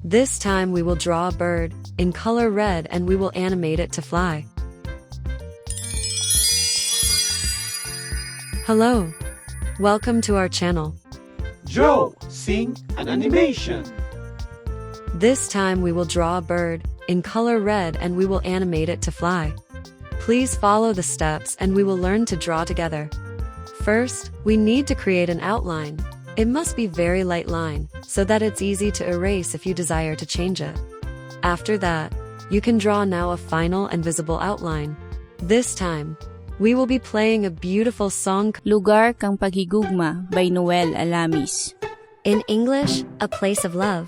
This time we will draw a bird in color red and we will animate it to fly. Hello. Welcome to our channel. Joe, sing an animation. This time we will draw a bird in color red and we will animate it to fly. Please follow the steps and we will learn to draw together. First, we need to create an outline. It must be very light line, so that it's easy to erase if you desire to change it. After that, you can draw now a final and visible outline. This time, we will be playing a beautiful song. Lugar kang Paghigugma by Noel Alamis. In English, A Place of Love.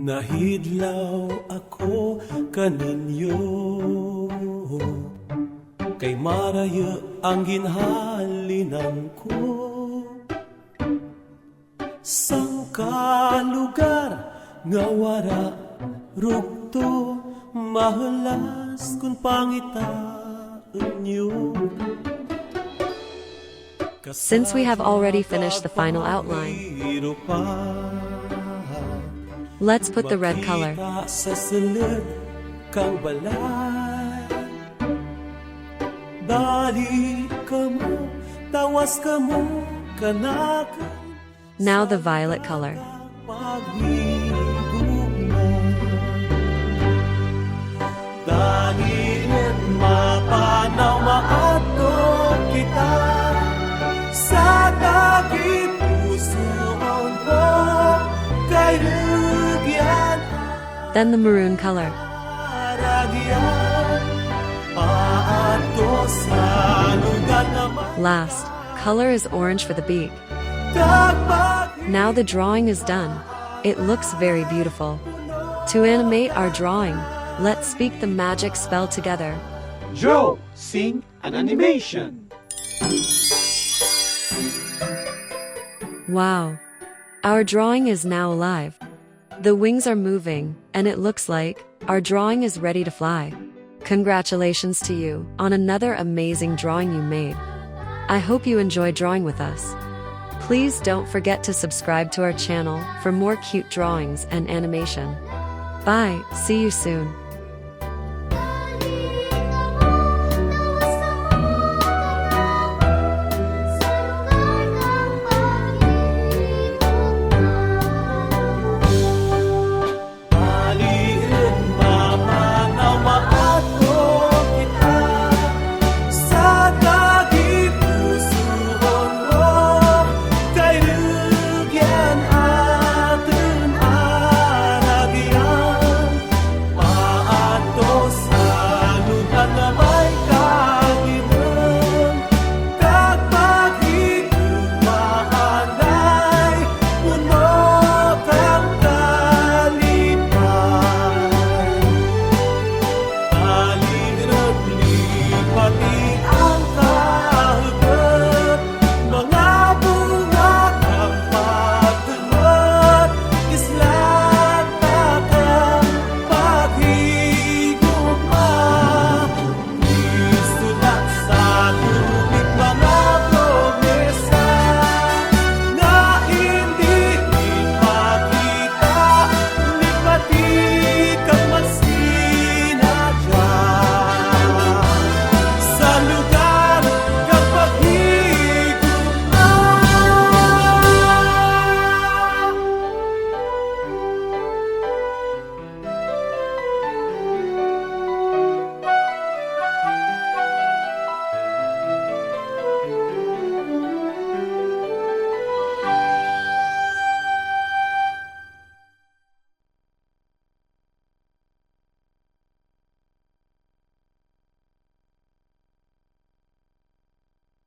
Nahidlaw ako kaninyo, kay maraya ang ginhalinan ko. Sang kalugar nga wara rugto, mahalas kung pangitaan nyo. Since we have already finished the final outline, let's put the red color. Now the violet color. Then the maroon color. Last, color is orange for the beak. Now the drawing is done. It looks very beautiful. To animate our drawing, let's speak the magic spell together. Joe, sing an animation. Wow! Our drawing is now alive. The wings are moving, and it looks like our drawing is ready to fly. Congratulations to you on another amazing drawing you made. I hope you enjoy drawing with us. Please don't forget to subscribe to our channel for more cute drawings and animation. Bye, see you soon.